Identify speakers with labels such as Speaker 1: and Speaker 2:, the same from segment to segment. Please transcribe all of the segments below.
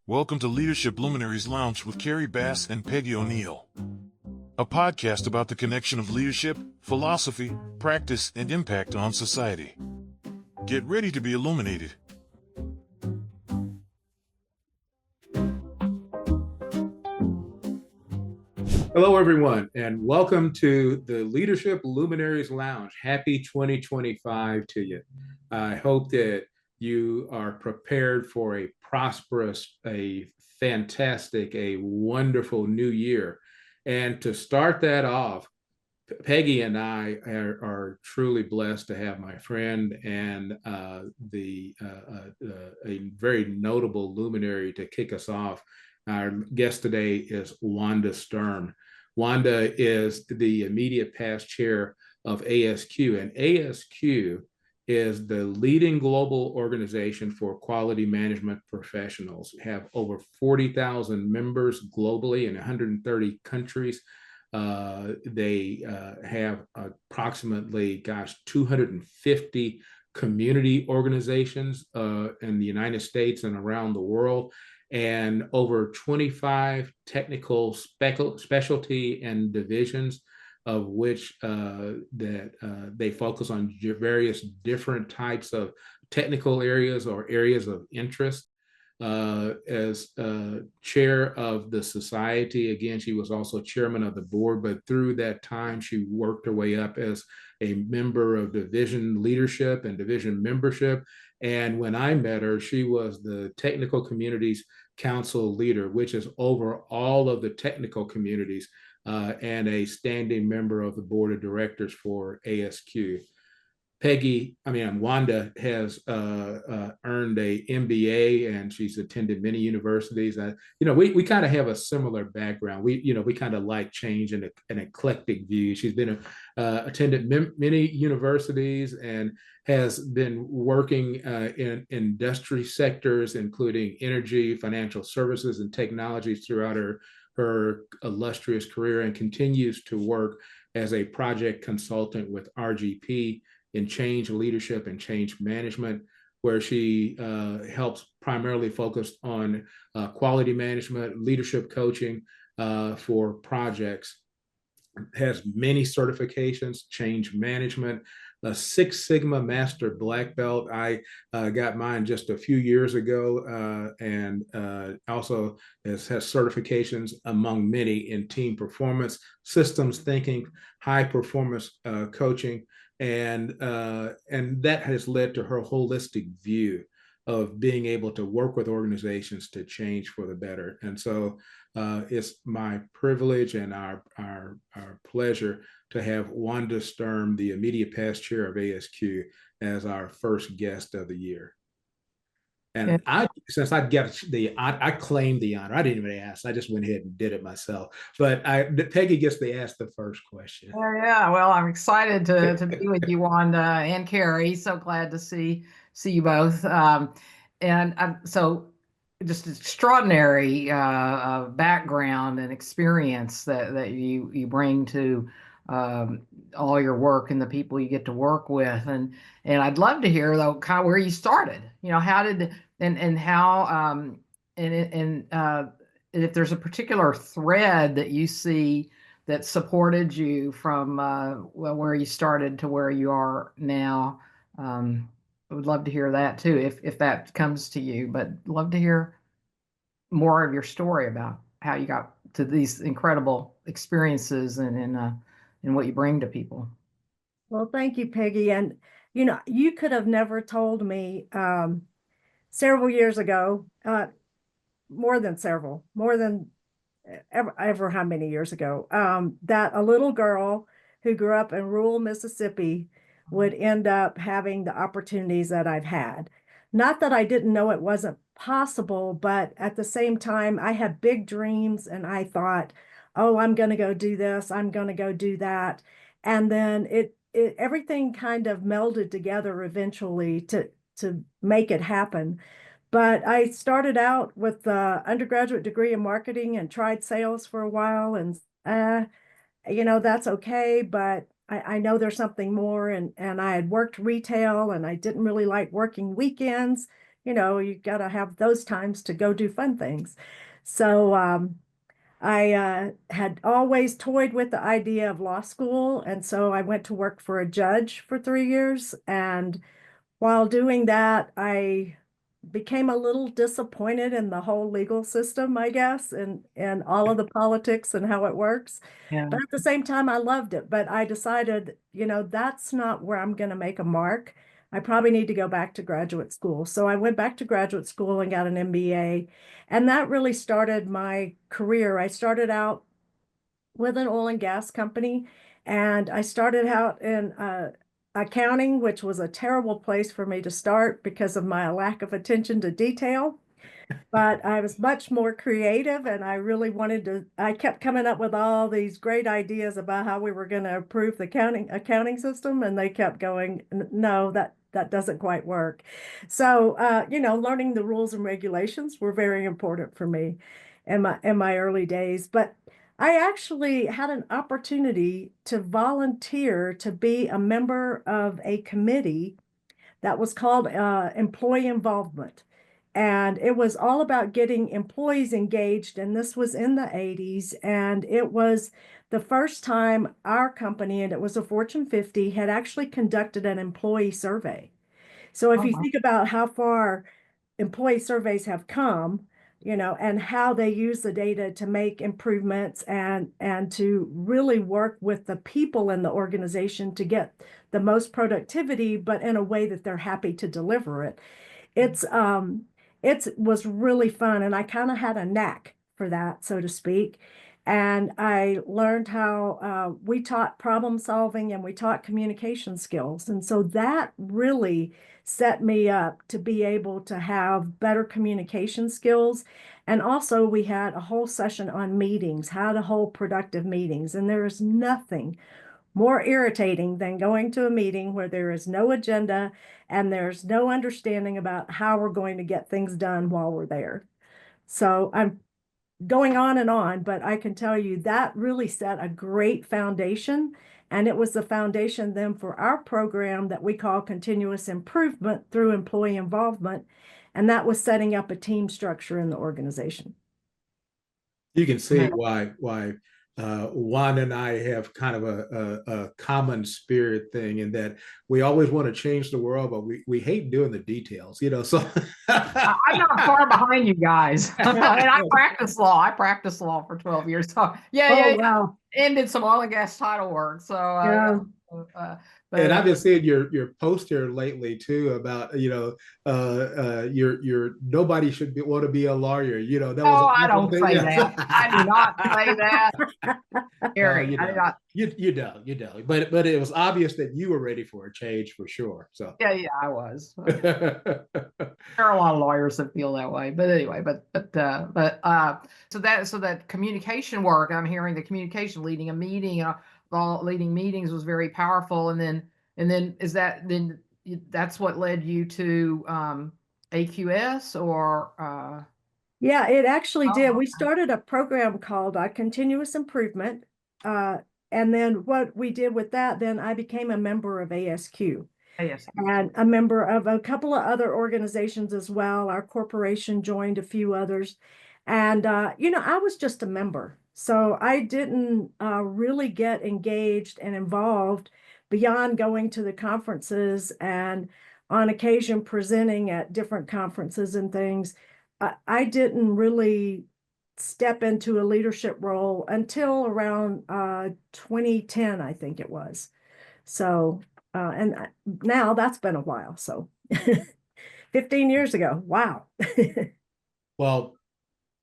Speaker 1: Welcome to Leadership Luminaries Lounge with Kerry Bass and Peggy O'Neill, a podcast about the connection of leadership, philosophy, practice, and impact on society. Get ready to be illuminated.
Speaker 2: Hello, everyone, and welcome to the Leadership Luminaries Lounge. Happy 2025 to you. I hope that you are prepared for a prosperous, a fantastic, a wonderful new year. And to start that off, Peggy and I are truly blessed to have my friend and a very notable luminary to kick us off. Our guest today is Wanda Sturm. Wanda is the immediate past chair of ASQ, and ASQ is the leading global organization for quality management professionals. We have over 40,000 members globally in 130 countries. They have approximately, 250 community organizations in the United States and around the world, and over 25 technical specialty and divisions, of which they focus on various different types of technical areas or areas of interest. As chair of the society, again, she was also chairman of the board, but through that time, she worked her way up as a member of division leadership and division membership. And when I met her, she was the technical communities council leader, which is over all of the technical communities, and a standing member of the board of directors for ASQ. Wanda has earned a MBA, and she's attended many universities. We kind of have a similar background. We kind of like change and an eclectic view. She's been attended many universities and has been working in industry sectors, including energy, financial services, and technologies throughout her illustrious career, and continues to work as a project consultant with RGP in change leadership and change management, where she helps primarily focus on quality management, leadership coaching for projects. Has many certifications, change management, a Six Sigma Master Black Belt. I got mine just a few years ago, and also has certifications among many in team performance, systems thinking, high performance coaching, and that has led to her holistic view of being able to work with organizations to change for the better. And so it's my privilege and our pleasure to have Wanda Sturm, the immediate past chair of ASQ, as our first guest of the year. And since I claimed the honor. I didn't even ask. I just went ahead and did it myself. But Peggy gets to ask the first question.
Speaker 3: Yeah. Well, I'm excited to be with you, Wanda and Kerry. So glad to see you both. So just extraordinary background and experience that you bring to all your work and the people you get to work with. And I'd love to hear, though, kind of where you started. How did and how and if there's a particular thread that you see that supported you from where you started to where you are now. I would love to hear that too, if that comes to you, but love to hear more of your story about how you got to these incredible experiences and what you bring to people.
Speaker 4: Well, thank you, Peggy. And, you could have never told me several years ago, more than ever how many years ago, that a little girl who grew up in rural Mississippi would end up having the opportunities that I've had. Not that I didn't know it wasn't possible, but at the same time, I had big dreams and I thought, oh, I'm going to go do this, I'm going to go do that. And then everything kind of melded together eventually to make it happen. But I started out with the undergraduate degree in marketing and tried sales for a while, and that's okay, but I know there's something more. And I had worked retail, and I didn't really like working weekends. you got to have those times to go do fun things. So I had always toyed with the idea of law school. And so I went to work for a judge for 3 years. And while doing that, I became a little disappointed in the whole legal system, I guess, and all of the politics and how it works.
Speaker 3: Yeah.
Speaker 4: But at the same time, I loved it. But I decided, that's not where I'm going to make a mark. I probably need to go back to graduate school. So I went back to graduate school and got an MBA. And that really started my career. I started out with an oil and gas company, and I started out in accounting, which was a terrible place for me to start because of my lack of attention to detail. But I was much more creative, and I really I kept coming up with all these great ideas about how we were going to improve the accounting system, and they kept going, no, that doesn't quite work. So, learning the rules and regulations were very important for me in my early days. But I actually had an opportunity to volunteer to be a member of a committee that was called employee involvement. And it was all about getting employees engaged. And this was in the 80s. And it was the first time our company, and it was a Fortune 50, had actually conducted an employee survey. So if
Speaker 3: Oh,
Speaker 4: you
Speaker 3: wow.
Speaker 4: think about how far employee surveys have come, and how they use the data to make improvements and to really work with the people in the organization to get the most productivity, but in a way that they're happy to deliver it. It was really fun, and I kind of had a knack for that, so to speak. And I learned how we taught problem solving and we taught communication skills. And so that really set me up to be able to have better communication skills. And also, we had a whole session on meetings, how to hold productive meetings. And there is nothing more irritating than going to a meeting where there is no agenda and there's no understanding about how we're going to get things done while we're there. So I'm going on, but I can tell you that really set a great foundation. And it was the foundation then for our program that we call continuous improvement through employee involvement. And that was setting up a team structure in the organization.
Speaker 2: You can see why Wanda and I have kind of a common spirit thing, in that we always want to change the world, but we hate doing the details, so.
Speaker 3: I'm not far behind you guys. And I practiced law. I practiced law for 12 years. So yeah.
Speaker 4: Wow.
Speaker 3: And did some oil and gas title work. So
Speaker 4: Yeah.
Speaker 2: And I've been seeing your post here lately too about your nobody should want to be a lawyer. That was
Speaker 3: I don't say that. I do not say that. Kerry,
Speaker 2: you
Speaker 3: I do not.
Speaker 2: You don't. But it was obvious that you were ready for a change for sure. So
Speaker 3: Yeah, I was. There are a lot of lawyers that feel that way. But anyway, so that communication work, I'm hearing the communication, leading a meeting, leading meetings was very powerful. And then that's what led you to AQS or
Speaker 4: Yeah, it actually did. We started a program called Continuous Improvement. And then what we did with that, then I became a member of ASQ. And a member of a couple of other organizations as well. Our corporation joined a few others. And, I was just a member. So I didn't really get engaged and involved beyond going to the conferences and on occasion presenting at different conferences and things. I didn't really step into a leadership role until around 2010, I think it was. So, and now that's been a while. So 15 years ago. Wow.
Speaker 2: Well,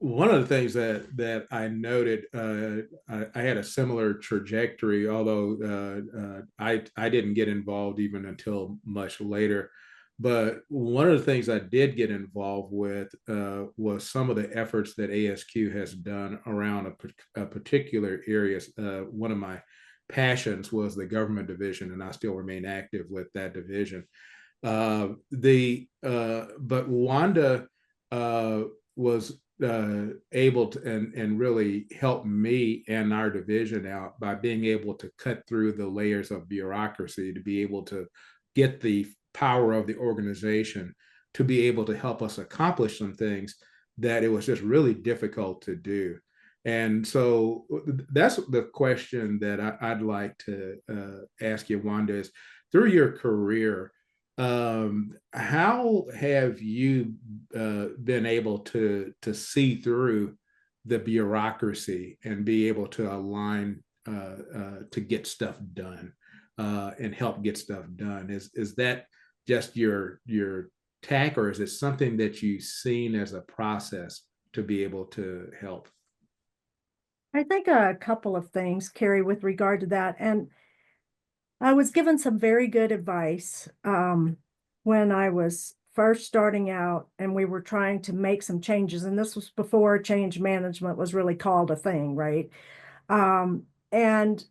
Speaker 2: one of the things that I noted, I had a similar trajectory, although I didn't get involved even until much later. But one of the things I did get involved with was some of the efforts that ASQ has done around a particular area. One of my passions was the government division, and I still remain active with that division. But Wanda was able to and really help me and our division out by being able to cut through the layers of bureaucracy to be able to get the power of the organization to be able to help us accomplish some things that it was just really difficult to do. And so that's the question that I'd like to ask you, Wanda, is through your career, how have you been able to see through the bureaucracy and be able to align to get stuff done and help get stuff done? Is that just your tack, or is it something that you've seen as a process to be able to help?
Speaker 4: I think a couple of things, Kerry, with regard to that. And I was given some very good advice when I was first starting out and we were trying to make some changes. And this was before change management was really called a thing, right? And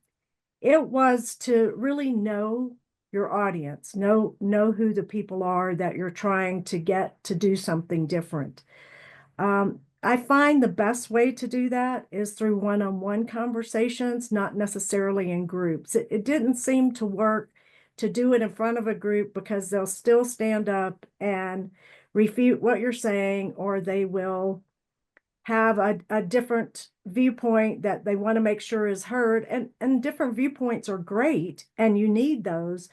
Speaker 4: it was to really know your audience, know who the people are that you're trying to get to do something different. I find the best way to do that is through one-on-one conversations, not necessarily in groups. It didn't seem to work to do it in front of a group because they'll still stand up and refute what you're saying, or they will have a different viewpoint that they want to make sure is heard. And different viewpoints are great, and you need those,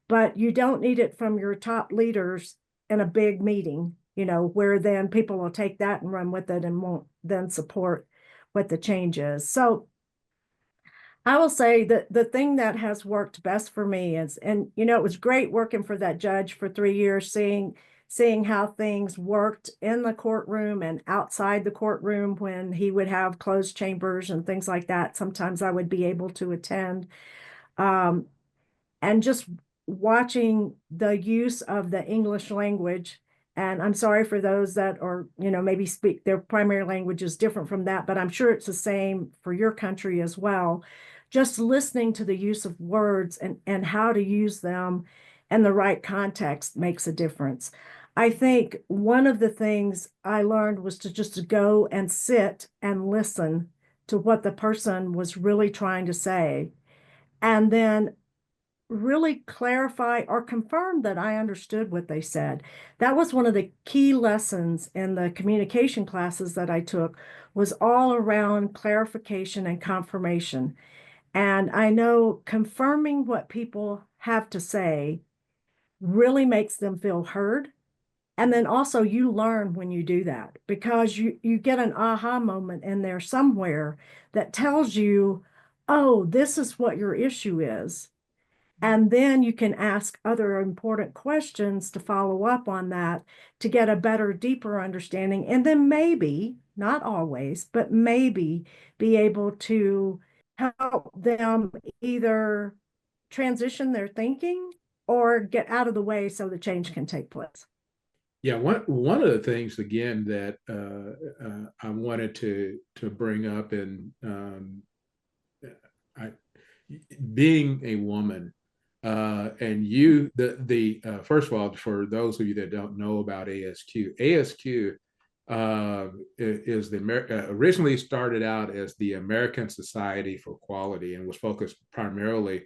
Speaker 4: but you don't need it from your top leaders in a big meeting, where then people will take that and run with it and won't then support what the change is. So I will say that the thing that has worked best for me is, and it was great working for that judge for 3 years, seeing how things worked in the courtroom and outside the courtroom when he would have closed chambers and things like that. Sometimes I would be able to attend. And just watching the use of the English language. And I'm sorry for those that are, maybe speak their primary language is different from that, but I'm sure it's the same for your country as well. Just listening to the use of words and how to use them in the right context makes a difference. I think one of the things I learned was to just go and sit and listen to what the person was really trying to say, and then really clarify or confirm that I understood what they said. That was one of the key lessons in the communication classes that I took, was all around clarification and confirmation. And I know confirming what people have to say really makes them feel heard. And then also you learn when you do that, because you get an aha moment in there somewhere that tells you, oh, this is what your issue is. And then you can ask other important questions to follow up on that to get a better, deeper understanding. And then maybe, not always, but maybe be able to help them either transition their thinking or get out of the way so the change can take place.
Speaker 2: Yeah, one of the things again that I wanted to bring up, and being a woman, and you, the first of all, for those of you that don't know about ASQ, ASQ is the originally started out as the American Society for Quality and was focused primarily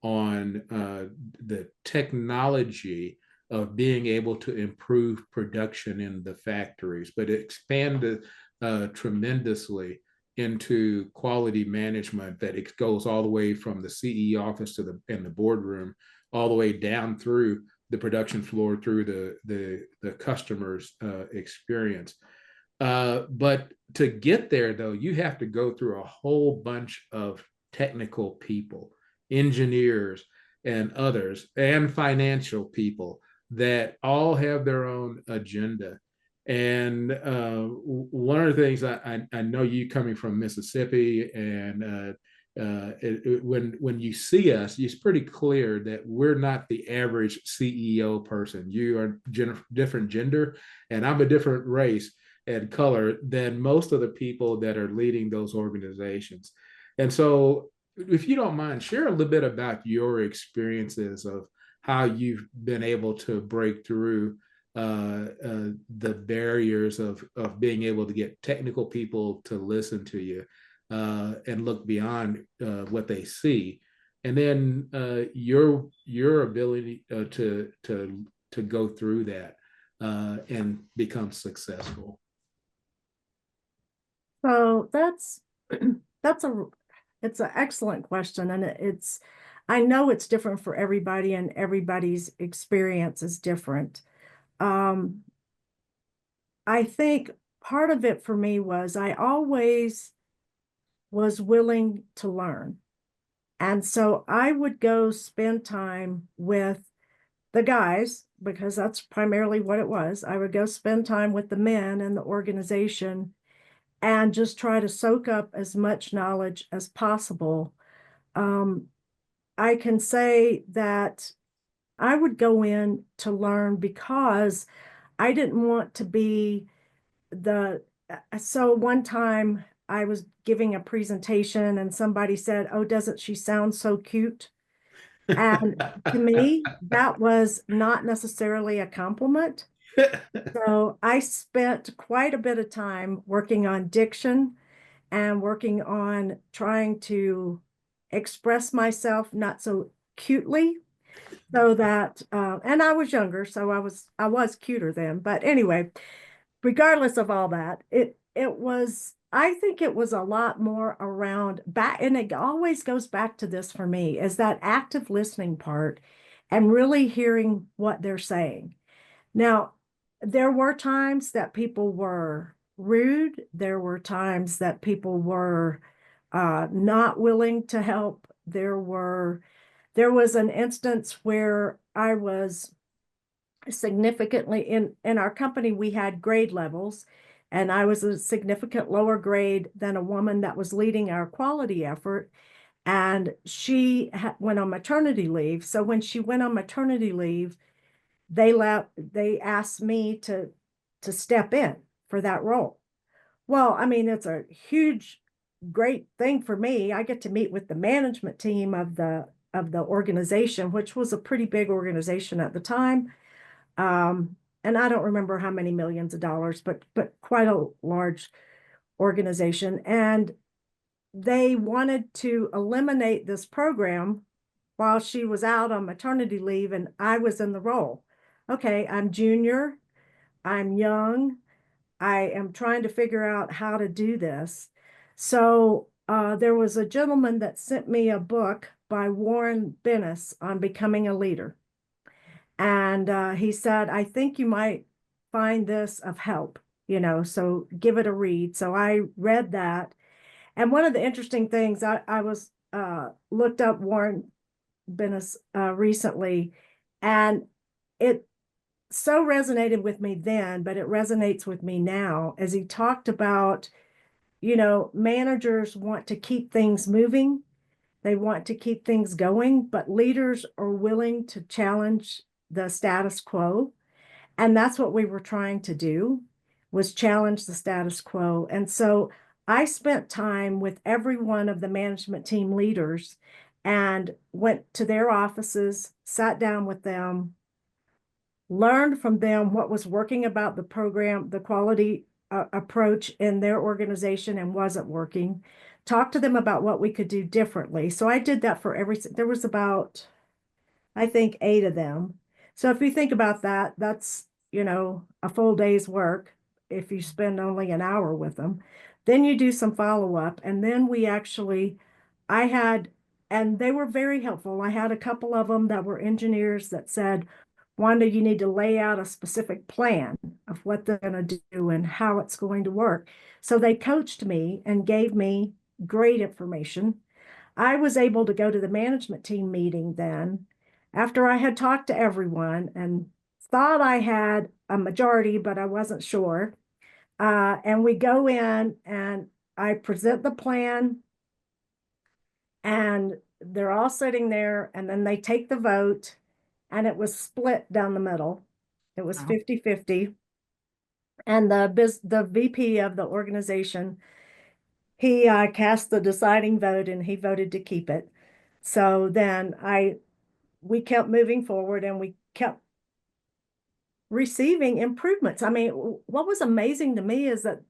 Speaker 2: on the technology of being able to improve production in the factories, but it expanded tremendously into quality management, that it goes all the way from the CE office to the boardroom, all the way down through the production floor, through the customer's experience. But to get there, though, you have to go through a whole bunch of technical people, engineers and others, and financial people that all have their own agenda. And one of the things I know, you coming from Mississippi, and when you see us, it's pretty clear that we're not the average CEO person. You are different gender, and I'm a different race and color than most of the people that are leading those organizations. And so, if you don't mind, share a little bit about your experiences of how you've been able to break through the barriers of being able to get technical people to listen to you and look beyond what they see, and then your ability to go through that. and become successful?
Speaker 4: So that's it's an excellent question, and I know it's different for everybody, and everybody's experience is different. Um, I think part of it for me was I always was willing to learn. And so I would go spend time with the guys because that's primarily what it was. I would go spend time with the men in the organization and just try to soak up as much knowledge as possible. Um, I can say that I would go in to learn because I didn't want to be so one time I was giving a presentation and somebody said, "Oh, doesn't she sound so cute?" And to me, that was not necessarily a compliment. So I spent quite a bit of time working on diction and working on trying to express myself not so cutely, so that and I was younger, so I was cuter then. But anyway, regardless of all that, it was, I think it was a lot more around back, and it always goes back to this for me, is that active listening part and really hearing what they're saying. Now, there were times that people were rude. There were times that people were not willing to help. There was an instance where I was significantly in our company, we had grade levels, and I was a significant lower grade than a woman that was leading our quality effort. And she went on maternity leave. So when she went on maternity leave, they asked me to step in for that role. Well, I mean, it's a huge, great thing for me. I get to meet with the management team of the organization, which was a pretty big organization at the time. And I don't remember how many millions of dollars, but quite a large organization. And they wanted to eliminate this program while she was out on maternity leave, and I was in the role. Okay, I'm junior, I'm young, I am trying to figure out how to do this. So there was a gentleman that sent me a book by Warren Bennis on becoming a leader. And he said, "I think you might find this of help, so give it a read." So I read that. And one of the interesting things, I was looked up Warren Bennis recently, and it so resonated with me then, but it resonates with me now, as he talked about, managers want to keep things moving. They want to keep things going, but leaders are willing to challenge the status quo. And that's what we were trying to do, was challenge the status quo. And so I spent time with every one of the management team leaders and went to their offices, sat down with them, learned from them what was working about the program, the quality approach in their organization and wasn't working, talked to them about what we could do differently. So I did that for there was about, I think, 8 of them. So if you think about that, that's, a full day's work if you spend only an hour with them. Then you do some follow-up, and then I had, and they were very helpful. I had a couple of them that were engineers that said, "Wanda, you need to lay out a specific plan of what they're going to do and how it's going to work." So they coached me and gave me great information. I was able to go to the management team meeting then after I had talked to everyone and thought I had a majority, but I wasn't sure. And we go in and I present the plan, and they're all sitting there, and then they take the vote, and it was split down the middle. It was 50-50. And the VP of the organization, he cast the deciding vote, and he voted to keep it. So then we kept moving forward, and we kept receiving improvements. I mean, what was amazing to me is that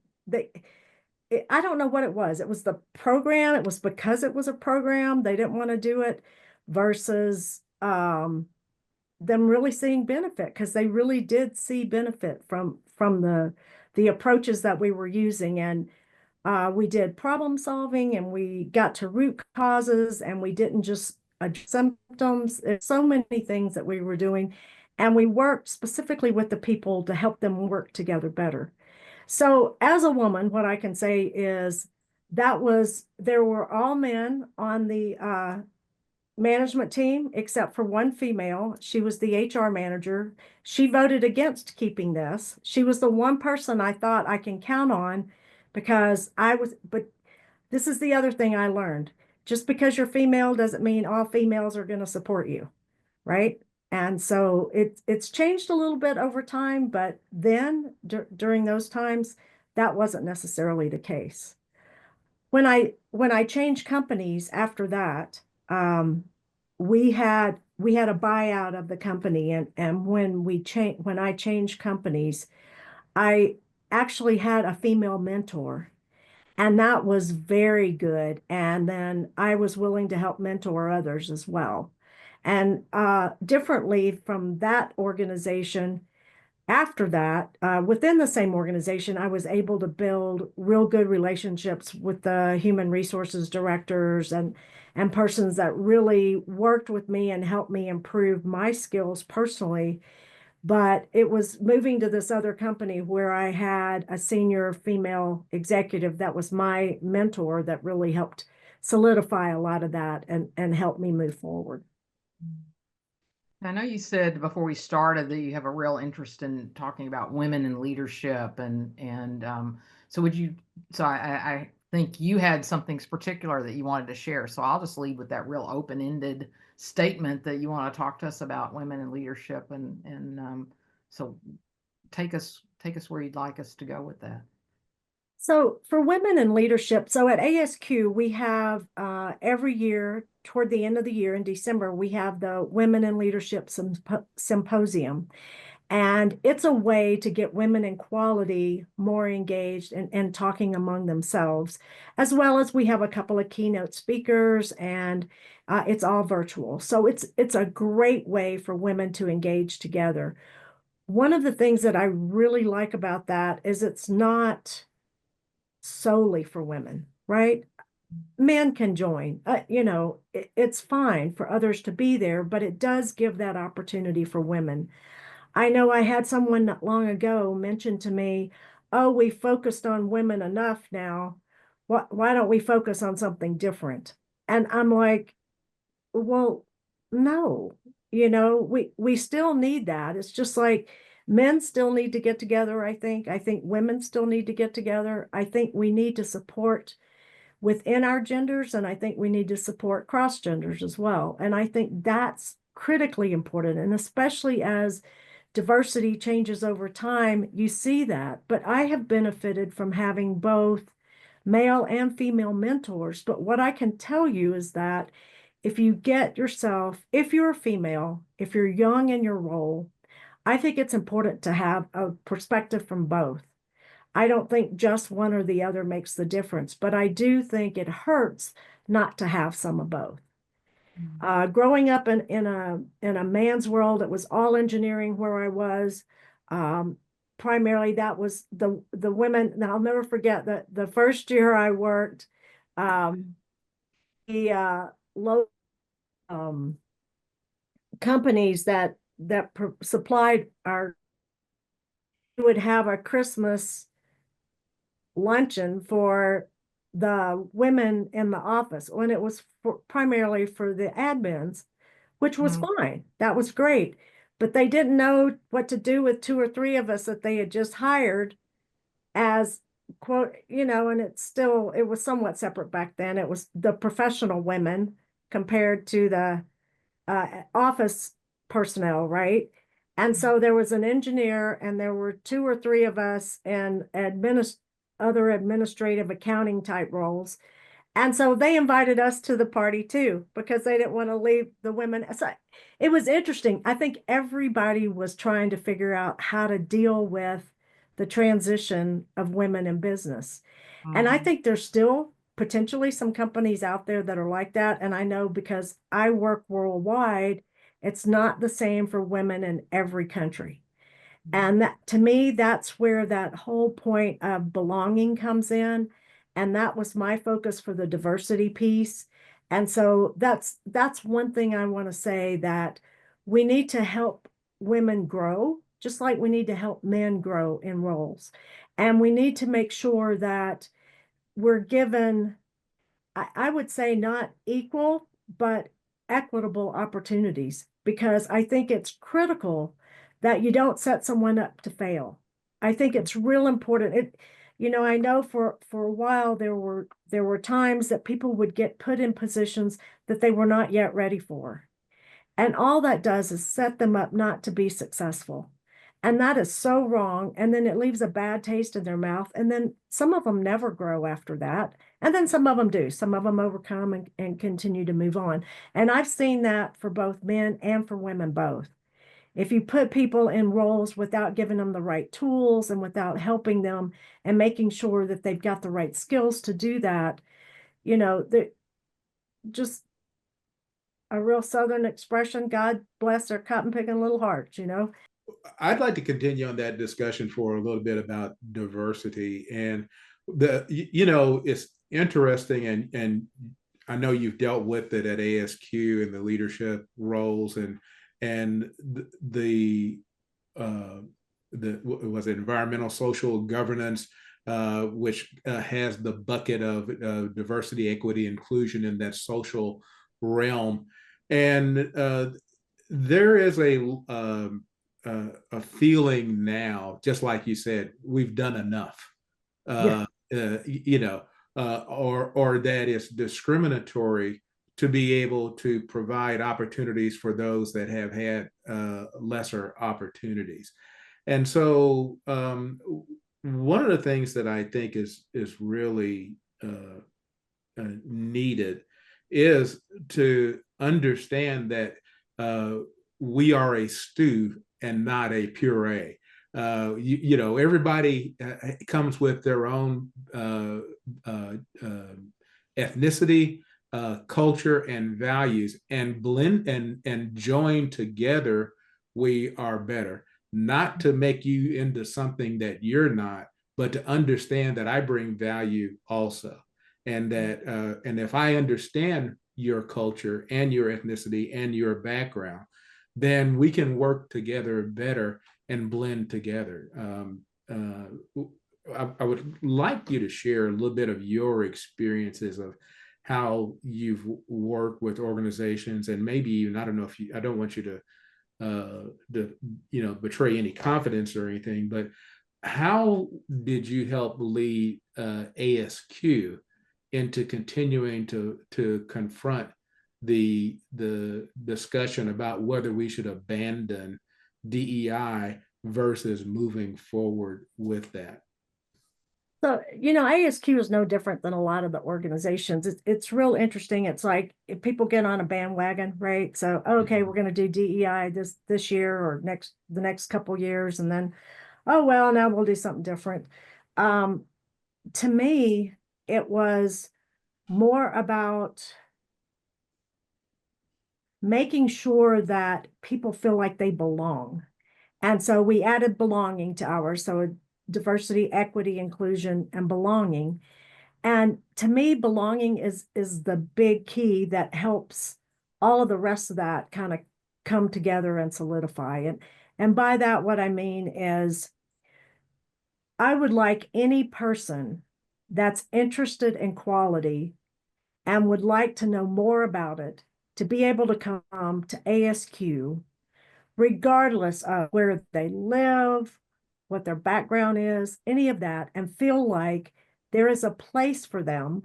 Speaker 4: I don't know what it was. It was the program. It was because it was a program. They didn't want to do it versus them really seeing benefit, because they really did see benefit from the approaches that we were using. And we did problem solving, and we got to root causes, and we didn't just address symptoms. There's so many things that we were doing, and we worked specifically with the people to help them work together better. So as a woman, what I can say is there were all men on the management team except for one female. She was the HR manager. She voted against keeping this. She was the one person I thought I can count on, because but this is the other thing I learned. Just because you're female doesn't mean all females are going to support you, right? And so it's changed a little bit over time, but then during those times, that wasn't necessarily the case. When I changed companies after that, we had a buyout of the company, and when I changed companies, I actually had a female mentor, and that was very good. And then I was willing to help mentor others as well. And differently from that organization, after that, within the same organization, I was able to build real good relationships with the human resources directors and persons that really worked with me and helped me improve my skills personally. But it was moving to this other company where I had a senior female executive that was my mentor that really helped solidify a lot of that and help me move forward.
Speaker 3: I know you said before we started that you have a real interest in talking about women in leadership, so I think you had something particular that you wanted to share. So I'll just leave with that real open-ended statement that you want to talk to us about women in leadership, so take us where you'd like us to go with that.
Speaker 4: So for women in leadership, so at ASQ, we have every year, toward the end of the year in December, we have the Women in Leadership Symposium. And it's a way to get women in quality more engaged and talking among themselves, as well as we have a couple of keynote speakers, and it's all virtual. So it's a great way for women to engage together. One of the things that I really like about that is it's not solely for women, right? Men can join. It's fine for others to be there, but it does give that opportunity for women. I know I had someone not long ago mention to me, oh, we focused on women enough now. Why don't we focus on something different? And I'm like, well, no, we still need that. It's just like men still need to get together, I think. I think women still need to get together. I think we need to support within our genders, and I think we need to support cross genders as well. And I think that's critically important. And especially as diversity changes over time, you see that. But I have benefited from having both male and female mentors. But what I can tell you is that if you're a female, if you're young in your role, I think it's important to have a perspective from both. I don't think just one or the other makes the difference, but I do think it hurts not to have some of both. Growing up in a man's world, it was all engineering where I was. Primarily, that was the women. And I'll never forget that the first year I worked, the low companies that supplied would have a Christmas luncheon for the women in the office, when it was primarily for the admins, which was fine. That was great. But they didn't know what to do with two or three of us that they had just hired as quote, and it was somewhat separate back then. It was the professional women compared to the office personnel, right? And so there was an engineer, and there were two or three of us in other administrative accounting type roles. And so they invited us to the party too, because they didn't want to leave the women. So it was interesting. I think everybody was trying to figure out how to deal with the transition of women in business. And I think there's still potentially some companies out there that are like that. And I know because I work worldwide It's not the same for women in every country. And that, to me, that's where that whole point of belonging comes in. And that was my focus for the diversity piece. And so that's one thing I want to say, that we need to help women grow, just like we need to help men grow in roles. And we need to make sure that we're given, I would say, not equal, but equitable opportunities, because I think it's critical that you don't set someone up to fail. I think it's real important. I know for a while there were times that people would get put in positions that they were not yet ready for. And all that does is set them up not to be successful. And that is so wrong. And then it leaves a bad taste in their mouth. And then some of them never grow after that. And then some of them do. Some of them overcome and continue to move on. And I've seen that for both men and for women both. If you put people in roles without giving them the right tools and without helping them and making sure that they've got the right skills to do that, they're just a real Southern expression, God bless their cotton picking little hearts.
Speaker 2: I'd like to continue on that discussion for a little bit about diversity. And it's interesting, and I know you've dealt with it at ASQ in the leadership roles, and the was it environmental social governance, which has the bucket of diversity, equity, inclusion in that social realm. And there is a feeling now, just like you said, we've done enough, or that it's discriminatory to be able to provide opportunities for those that have had lesser opportunities. And so one of the things that I think is really needed is to understand that we are a stew and not a puree. Everybody comes with their own ethnicity, culture, and values, and blend and join together, we are better. Not to make you into something that you're not, but to understand that I bring value also. And that and if I understand your culture and your ethnicity and your background, then we can work together better and blend together. I would like you to share a little bit of your experiences of how you've worked with organizations, and maybe even, I don't know if I don't want you to betray any confidence or anything, but how did you help lead ASQ into continuing to confront the discussion about whether we should abandon DEI versus moving forward with that?
Speaker 4: So, ASQ is no different than a lot of the organizations. It's real interesting. It's like if people get on a bandwagon, right? So, okay, we're going to do DEI this year or the next couple years, and then, oh well, now we'll do something different. To me, it was more about making sure that people feel like they belong. And so we added belonging to ours. So diversity, equity, inclusion, and belonging. And to me, belonging is the big key that helps all of the rest of that kind of come together and solidify. And by that, what I mean is I would like any person that's interested in quality and would like to know more about it to be able to come to ASQ, regardless of where they live, what their background is, any of that, and feel like there is a place for them.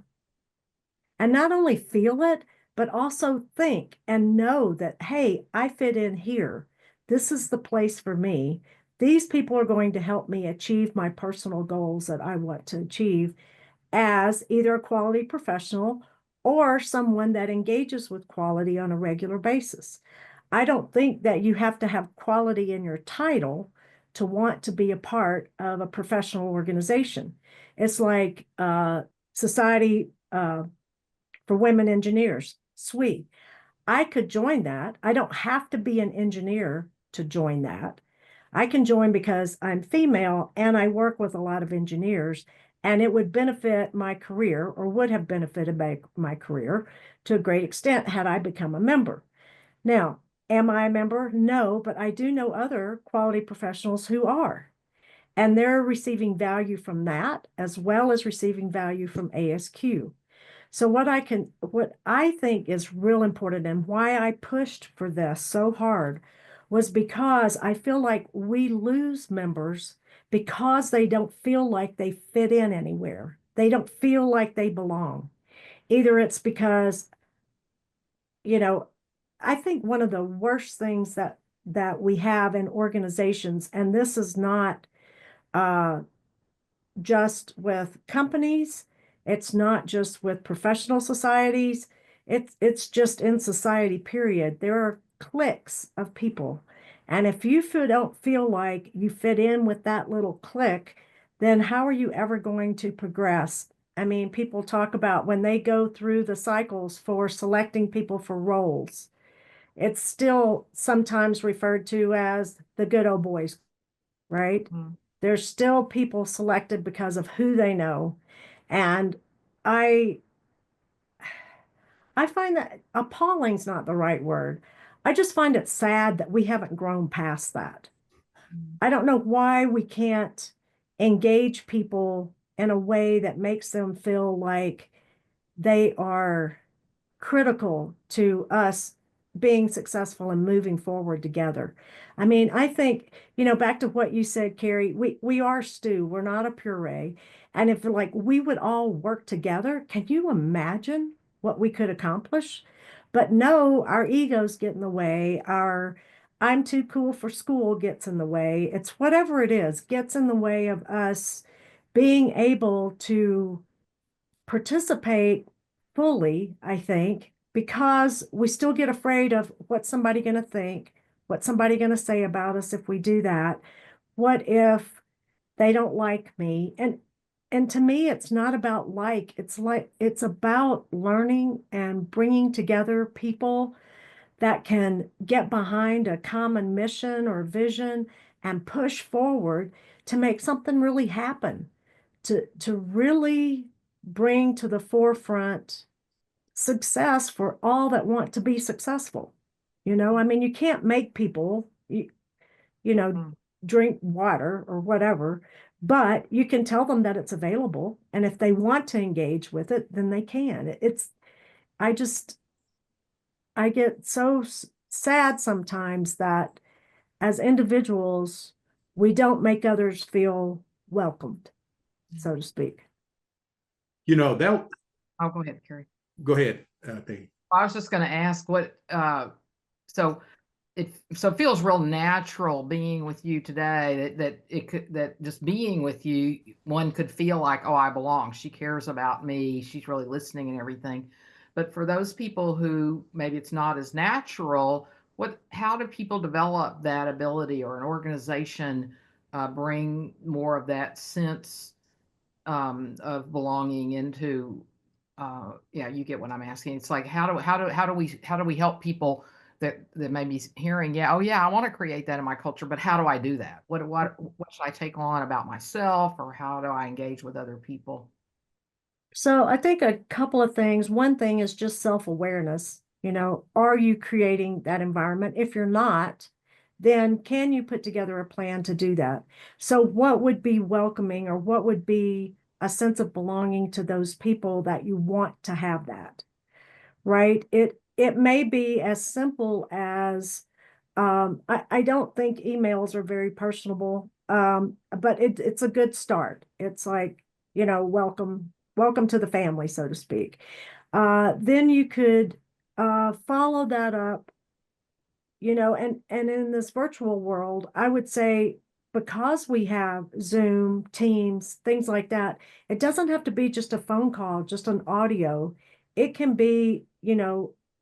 Speaker 4: And not only feel it, but also think and know that, hey, I fit in here. This is the place for me. These people are going to help me achieve my personal goals that I want to achieve as either a quality professional or someone that engages with quality on a regular basis. I don't think that you have to have quality in your title to want to be a part of a professional organization. It's like Society for Women Engineers, SWE. I could join that. I don't have to be an engineer to join that. I can join because I'm female and I work with a lot of engineers, and it would benefit my career, or would have benefited my career to a great extent had I become a member. Now, am I a member? No, but I do know other quality professionals who are, and they're receiving value from that as well as receiving value from ASQ. So what I think is real important, and why I pushed for this so hard, was because I feel like we lose members because they don't feel like they fit in anywhere. They don't feel like they belong. Either it's because, you know, I think one of the worst things that we have in organizations, and this is not uh, just with companies. It's not just with professional societies. It's just in society, period. There are cliques of people. And if you don't feel like you fit in with that little clique, then how are you ever going to progress? I mean, people talk about when they go through the cycles for selecting people for roles, it's still sometimes referred to as the good old boys, right?
Speaker 3: Mm.
Speaker 4: There's still people selected because of who they know. And I I find that appalling's not the right word. I just find it sad that we haven't grown past that. I don't know why we can't engage people in a way that makes them feel like they are critical to us being successful and moving forward together. I mean, I think, back to what you said, Kerry, we are stew, we're not a puree. And if like we would all work together, can you imagine what we could accomplish? But no, our egos get in the way. Our I'm too cool for school gets in the way. It's whatever it is, gets in the way of us being able to participate fully, I think, because we still get afraid of what's somebody going to think, what's somebody going to say about us if we do that. What if they don't like me? And to me, it's not about it's about learning and bringing together people that can get behind a common mission or vision and push forward to make something really happen, to really bring to the forefront success for all that want to be successful. I mean, you can't make people,
Speaker 3: Mm.
Speaker 4: drink water or whatever, but you can tell them that it's available. And if they want to engage with it, then they can. I just, I get so sad sometimes that as individuals, we don't make others feel welcomed, so to speak.
Speaker 2: That.
Speaker 3: I'll go ahead, Kerry.
Speaker 2: Go ahead, Peggy.
Speaker 3: I was just going to ask so it feels real natural being with you today, that just being with you, one could feel like, oh, I belong. She cares about me. She's really listening and everything. But for those people who maybe it's not as natural, how do people develop that ability, or an organization bring more of that sense of belonging into? Yeah, you get what I'm asking. It's like how do we help people that may be hearing, yeah, oh yeah, I want to create that in my culture, but how do I do that? What should I take on about myself, or how do I engage with other people?
Speaker 4: So I think a couple of things. One thing is just self-awareness. Are you creating that environment? If you're not, then can you put together a plan to do that? So what would be welcoming, or what would be a sense of belonging to those people that you want to have that, right? It may be as simple as I don't think emails are very personable, but it's a good start. It's like, welcome to the family, so to speak. Then you could follow that up, and in this virtual world, I would say, because we have Zoom, Teams, things like that, it doesn't have to be just a phone call, just an audio. It can be,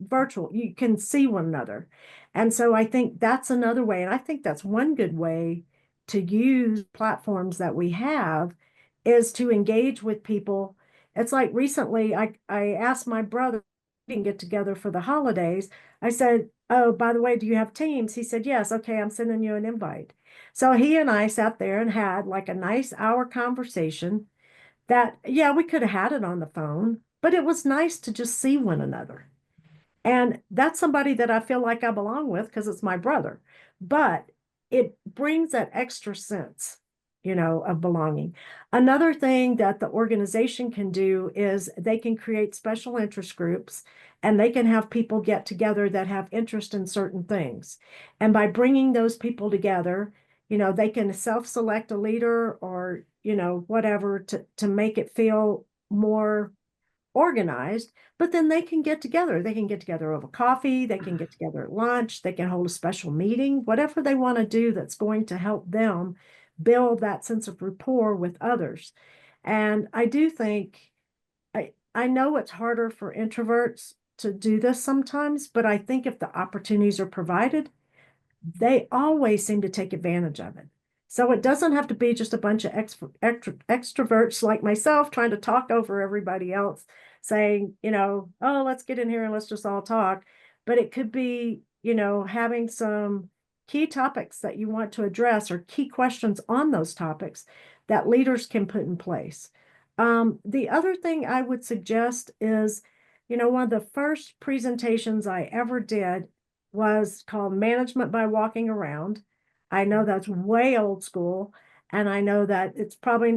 Speaker 4: virtual. You can see one another. And so I think that's another way. And I think that's one good way to use platforms that we have, is to engage with people. It's like recently I asked my brother, we didn't get together for the holidays. I said, oh, by the way, do you have Teams? He said, yes. Okay, I'm sending you an invite. So he and I sat there and had like a nice hour conversation that, yeah, we could have had it on the phone, but it was nice to just see one another. And that's somebody that I feel like I belong with because it's my brother. But it brings that extra sense, of belonging. Another thing that the organization can do is they can create special interest groups and they can have people get together that have interest in certain things. And by bringing those people together, they can self-select a leader or, whatever to make it feel more organized, but then they can get together. They can get together over coffee, they can get together at lunch, they can hold a special meeting, whatever they want to do that's going to help them build that sense of rapport with others. And I do think I know it's harder for introverts to do this sometimes, but I think if the opportunities are provided, they always seem to take advantage of it. So it doesn't have to be just a bunch of extroverts like myself trying to talk over everybody else, saying, oh, let's get in here and let's just all talk. But it could be, having some key topics that you want to address or key questions on those topics that leaders can put in place. The other thing I would suggest is, one of the first presentations I ever did was called Management by Walking Around. I know that's way old school, and I know that it's probably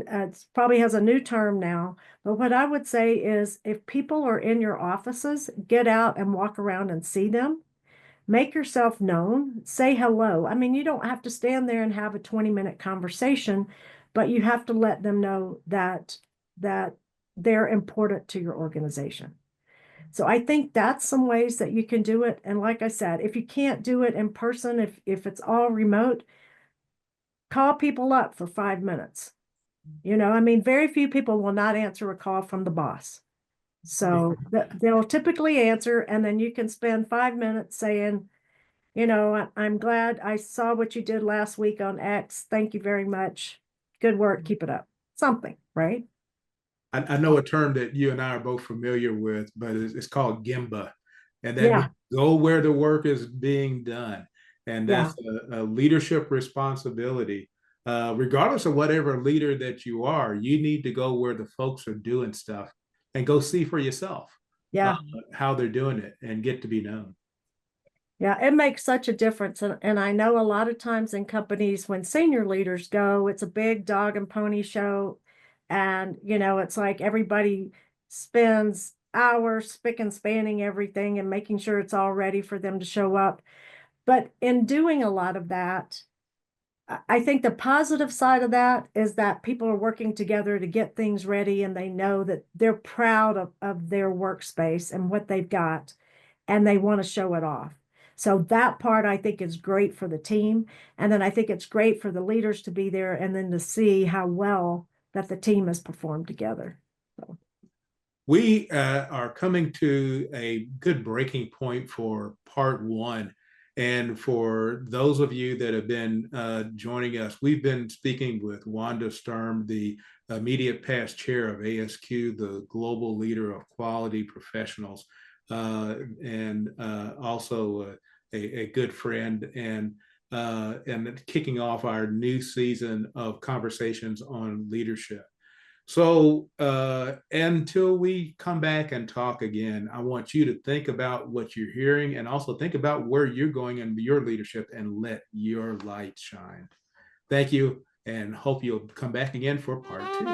Speaker 4: has a new term now. But what I would say is if people are in your offices, get out and walk around and see them. Make yourself known, say hello. I mean, you don't have to stand there and have a 20-minute conversation, but you have to let them know that they're important to your organization. So I think that's some ways that you can do it. And like I said, if you can't do it in person, if it's all remote, call people up for 5 minutes. Very few people will not answer a call from the boss. So they'll typically answer, and then you can spend 5 minutes saying, I'm glad I saw what you did last week on X. Thank you very much. Good work. Keep it up. Something, right?
Speaker 2: I know a term that you and I are both familiar with, but it's called Gemba. And that means go where the work is being done. And that's a leadership responsibility. Regardless of whatever leader that you are, you need to go where the folks are doing stuff and go see for yourself how they're doing it and get to be known.
Speaker 4: Yeah, it makes such a difference. And I know a lot of times in companies when senior leaders go, it's a big dog and pony show. And, it's like everybody spends hours spick and spanning everything and making sure it's all ready for them to show up. But in doing a lot of that, I think the positive side of that is that people are working together to get things ready and they know that they're proud of their workspace and what they've got, and they want to show it off. So that part I think is great for the team. And then I think it's great for the leaders to be there and then to see how well that the team has performed together. So.
Speaker 2: We are coming to a good breaking point for part one. And for those of you that have been joining us, we've been speaking with Wanda Sturm, the immediate past chair of ASQ, the global leader of quality professionals, and also a good friend, and kicking off our new season of conversations on leadership. So until we come back and talk again, I want you to think about what you're hearing and also think about where you're going in your leadership and let your light shine. Thank you, and hope you'll come back again for part two.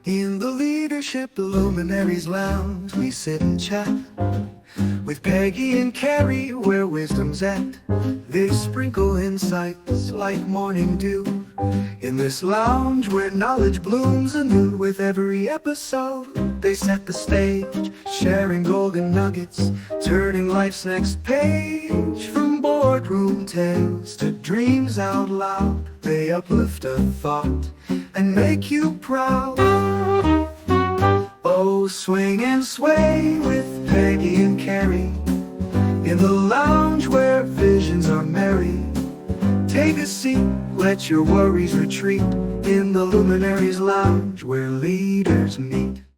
Speaker 5: In the leadership, the Luminaries Lounge, we sit and chat with Peggy and Kerry, where wisdom's at. They sprinkle insights like morning dew in this lounge where knowledge blooms anew. With every episode, they set the stage, sharing golden nuggets, turning life's next page. From boardroom tales to dreams out loud, they uplift a thought and make you proud. Oh, swing and sway with Peggy and Kerry in the lounge where visions are merry. Take a seat, let your worries retreat in the Luminaries Lounge where leaders meet.